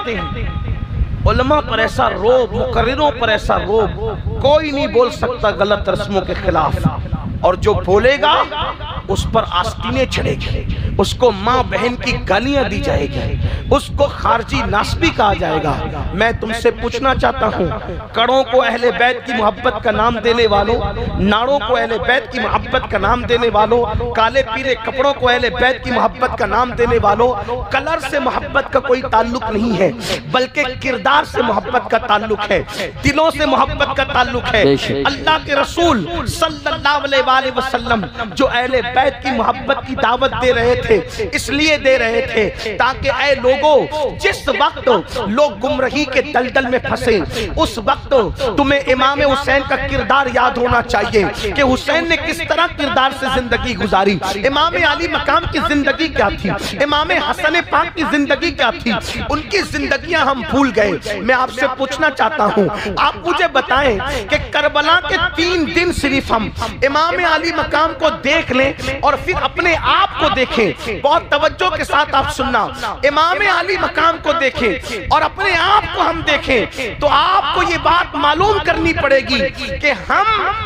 کہتے ہیں علماء پر ایسا روب، مقرروں پر ایسا روب، کوئی نہیں بول سکتا غلط رسموں کے خلاف، اور جو بولے گا اس پر آستینیں چڑھے گی، اس کو ماں بہن کی گالیاں دی جائے گی، اس کو خارجی ناسبی کہا جائے گا۔ میں تم سے پوچھنا چاہتا ہوں، کڑوں کو اہل بیت کی محبت کا نام دینے والوں، ناڑوں کو اہل بیت کی محبت کا نام دینے والوں، کالے پیلے کپڑوں کو اہل بیت کی محبت کا نام دینے والوں، کلر سے محبت کا کوئی تعلق نہیں ہے، بلکہ کردار سے محبت کا تعلق ہے، دلوں سے محبت کا تعلق ہے۔ اللہ کے رسول صلی اللہ علیہ وآلہ وسلم جو اہل بیت کی محبت کی دعوت دے رہے تھے، اس لیے دے رہے تھے تاکہ اے لوگوں، جس وقت لوگ گمراہی کے دلدل میں پھنسے، اس وقت تمہیں امام حسین کا کردار یاد ہونا چاہیے کہ حسین نے کس طرح کردار سے زندگی گزاری، امام علی مقام کی زندگی کیا تھی، امام حسن پاک کی زندگی کیا تھی، ان کی زندگیاں ہم بھول گئے۔ میں آپ سے پوچھنا چاہتا ہوں، آپ مجھے بتائیں کہ کربلا کے 3 دن صرف ہم امام علی مقام کو دیکھ لیں اور پھر اپنے آپ کو دیکھیں، بہت توجہ کے ساتھ آپ سننا، امام علی مقام کو دیکھیں اور اپنے آپ کو ہم دیکھیں تو آپ کو یہ بات معلوم کرنی پڑے گی کہ ہم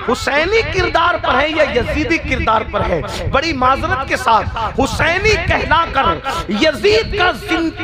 حسینی کردار پر ہیں یا یزیدی کردار پر ہیں۔ بڑی معذرت کے ساتھ حسینی کہلا کر یزید کا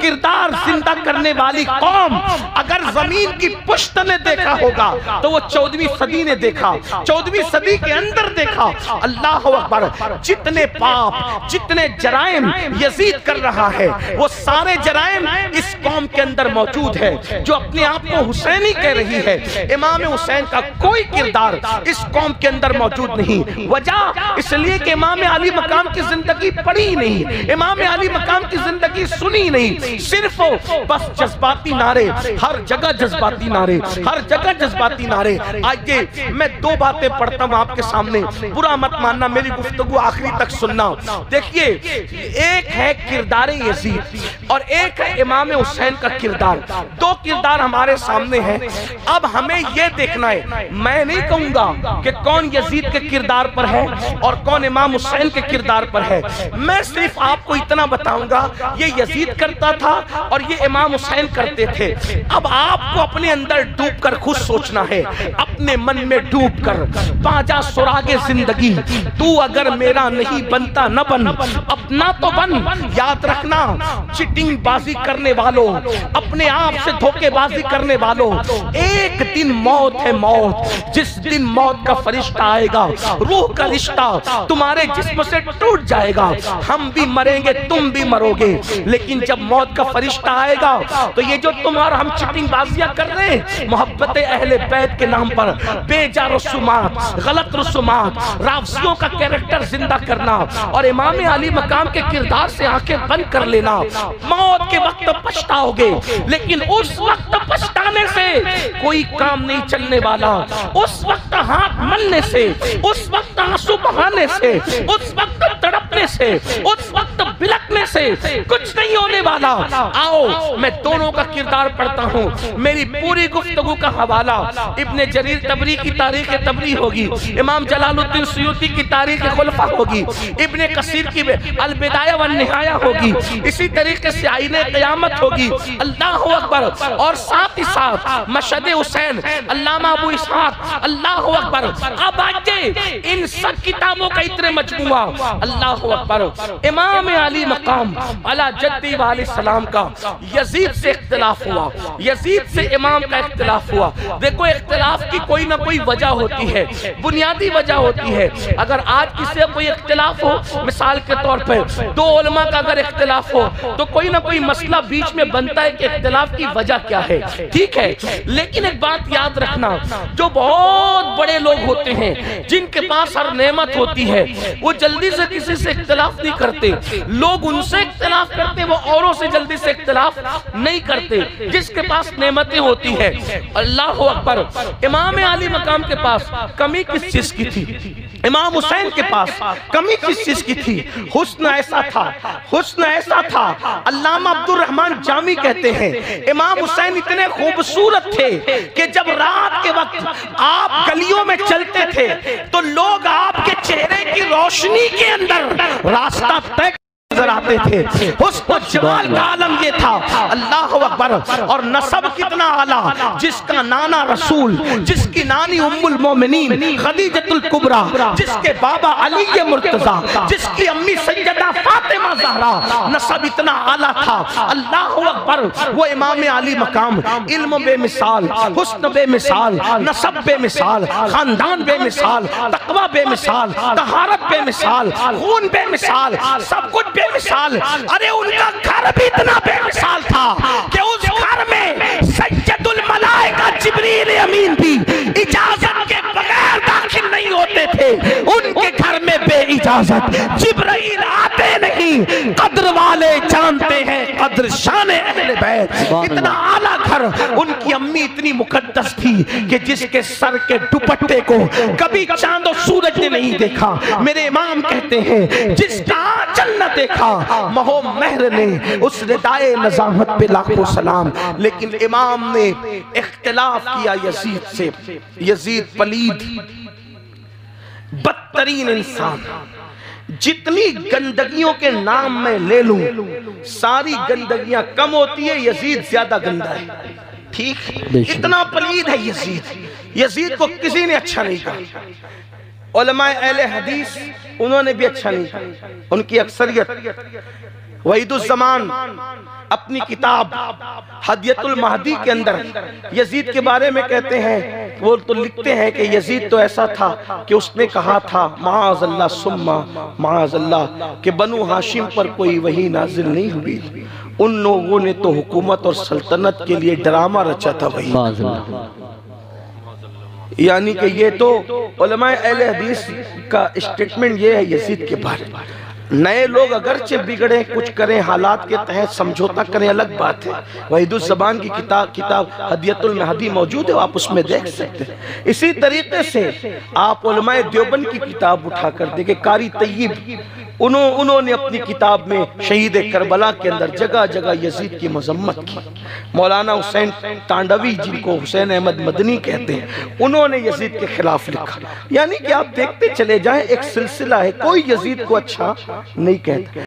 کردار زندہ کرنے والی قوم اگر زمین کی پشت نے دیکھا ہوگا تو وہ 14ویں صدی نے دیکھا، 14ویں صدی کے اندر دیکھا۔ اللہ اکبر، جتنے پاپ، جتنے جرائم یزید کر رہا ہے وہ سارے جرائم اس قوم کے اندر موجود ہے جو اپنے آپ کو حسینی کہہ رہی ہے۔ امام حسین کا کوئی کردار اس قوم کے اندر موجود نہیں۔ وجہ اس لیے کہ امام علی مقام کی زندگی پڑھی نہیں، امام علی مقام کی زندگی سنی نہیں، صرف بس جذباتی نعرے، ہر جگہ جذباتی نعرے، ہر جگہ جذباتی نعرے۔ آئیے میں 2 باتیں پڑھتا ہوں آپ کے سامنے، برا مت ماننا، میری گفتگو آخری تک سننا۔ دیکھیے، ایک ہے کردار یزید اور ایک ہے امام حسین کا کردار، 2 کردار ہمارے سامنے ہیں۔ اب ہمیں یہ دیکھنا ہے، میں نہیں کہوں گا کہ کون یزید کے کردار پر ہے اور کون امام حسین کے کردار پر ہے، میں صرف آپ کو اتنا بتاؤں گا یہ یزید کرتا تھا اور یہ امام حسین کرتے تھے۔ اب آپ کو اپنے اندر ڈوب کر خود سوچنا ہے، اپنے من میں ڈوب کر، پاجا سراغ زندگی تو اگر میرا نہیں بنتا نہ بن، اپنا تو بن۔ یاد رکھنا، چٹنگ بازی کرنے والوں، اپنے آپ سے دھوکے بازی کرنے والوں، ایک دن موت ہے موت، جس دن موت کا فرشتہ آئے گا روح کا رشتہ تمہارے جسم سے ٹوٹ جائے گا، ہم بھی مریں گے تم بھی مرو گے، لیکن جب موت کا فرشتہ آئے گا تو یہ جو تم اور ہم چٹنگ بازیاں کر رہے ہیں محبت اہل بیت کے نام پر، بے جا رسومات، غلط رسومات، رافضیوں کا کیریکٹر زندہ کرنا اور امام علی مقام کے کردار سے آنکھیں بند کر لینا، موت کے وقت پچھتاؤ گے، لیکن اس وقت پچھتانے سے کوئی کام نہیں چلنے والا، اس وقت ہاتھ ملنے سے، اس وقت آنسو بہانے سے، اس وقت تڑپنے سے، اس وقت بلکنے سے کچھ نہیں ہونے والا۔ آؤ میں دونوں کا کردار پڑھتا ہوں، میری پوری گفتگو کا حوالہ ابن جریر طبری کی تاریخ طبری ہوگی، امام جلال الدین سیوطی کی تاریخ خلفہ ہوگی، ابن کثیر کی البدایہ والنہایہ ہوگی، اسی طریقے سے آئین قیامت ہوگی۔ اللہ اکبر، اور ساتھ ہی ساتھ مشہد حسین، علامہ ابو اسحاق، اللہ اکبر۔ اب آئیے ان سب کتابوں کا اتنے مجموعہ، اللہ اکبر۔ امام علی مقام علی جدی علیہ السلام کا یزید سے اختلاف ہوا، یزید سے امام کا اختلاف ہوا۔ دیکھو اختلاف کی کوئی نہ کوئی وجہ ہوتی ہے، بنیادی وجہ ہوتی ہے۔ اگر آج کسی سے کوئی اختلاف ہو، مثال کے طور پر 2 علماء کا اگر اختلاف ہو تو کوئی نہ کوئی مسئلہ بیچ میں بنتا ہے کہ اختلاف کی وجہ کیا ہے، ٹھیک ہے۔ لیکن ایک بات یاد رکھنا، جو بہت بڑے لوگ ہوتے ہیں جن کے پاس ہر نعمت ہوتی ہے وہ جلدی سے کسی سے اختلاف نہیں کرتے، لوگ ان سے اختلاف کرتے، وہ اوروں سے جلدی سے اختلاف نہیں کرتے جس کے پاس نعمتیں ہوتی ہیں۔ اللہ اکبر۔ امام علی مقام کے پاس کمی کس چیز کی تھی؟ امام حسین کے پاس کمی کس چیز کی تھی؟ حسن ایسا تھا، حسن ایسا تھا۔ علامہ عبد الرحمن جامی کہتے ہیں امام حسین اتنے خوبصورت تھے کہ جب رات کے وقت آپ گلیوں میں چلتے تھے تو لوگ آپ کے چہرے کی روشنی کے اندر راستہ طے نظر آتے تھے، حسن و جمال کا عالم یہ تھا، اللہ اکبر. اور نسب کتنا اعلیٰ، جس کا نانا رسول، جس کی نانی ام المومنین خدیجۃ الکبریٰ، جس کے بابا علی مرتضیٰ، جس کی امی سیدہ فاطمہ زہرا، نسب اتنا اعلیٰ تھا. اللہ اکبر. وہ امام علی مقام، علم بے مثال، حسن بے مثال، نسب بے مثال، خاندان بے مثال، تقوی بے مثال، طہارت بے مثال، خون بے مثال، سب کچھ بے مثال. ارے ان کا گھر بھی اتنا بے مثال تھا کہ اس گھر میں سید الملائکہ جبریل امین بھی اجازت کے بغیر داخل نہیں ہوتے تھے. ان کے گھر میں بے اجازت جبرائیل آتے نہیں. قدر والے جانتے ہیں قدر شان اہل بیت. اتنا اعلیٰ گھر. ان کی امی اتنی مقدس تھی کہ جس کے سر کے دوپٹے کو کبھی چاند و سورج نے نہیں دیکھا. میرے امام کہتے ہیں جس کا آنچل نہ دیکھا مہو مہر نے اس ردائے نظامت پہ لاکھوں سلام. لیکن امام نے اختلاف کیا یزید سے. یزید پلید بدترین انسان. جتنی گندگیوں کے نام میں لے لوں ساری گندگیاں کم ہوتی ہے، یزید زیادہ گندہ ہے. ٹھیک، اتنا پلید ہے یزید. یزید کو کسی نے اچھا نہیں کہا. علماء اہل حدیث انہوں نے بھی اچھا نہیں کہا. ان کی اکثریت. وحید الزمان اپنی کتاب ہدیۃ المہدی کے اندر یزید کے بارے میں کہتے ہیں، وہ تو لکھتے ہیں کہ یزید تو ایسا تھا کہ اس نے کہا تھا معاذ اللہ ثم معاذ اللہ کہ بنو ہاشم پر کوئی وحی نازل نہیں ہوئی. ان لوگوں نے تو حکومت اور سلطنت کے لیے ڈرامہ رچا تھا. وہی یعنی کہ یہ تو علماء اہل حدیث کا اسٹیٹمنٹ یہ ہے یزید کے بارے میں. نئے لوگ اگرچہ بگڑیں کچھ کریں حالات کے تحت سمجھوتا کریں الگ بات ہے. وحید الزمان کی کتاب ہدیۃ المہدی موجود ہے، آپ اس میں دیکھ سکتے ہیں. اسی طریقے سے آپ علماء دیوبند کی کتاب اٹھا کر دیکھیں. قاری طیب انہوں نے اپنی کتاب میں شہید کربلا کے اندر جگہ جگہ یزید کی مذمت کی. مولانا حسین تانڈوی جن کو حسین احمد مدنی کہتے ہیں انہوں نے یزید کے خلاف لکھا. یعنی کہ آپ دیکھتے چلے جائیں ایک سلسلہ ہے، کوئی یزید کو اچھا نہیں کہتا.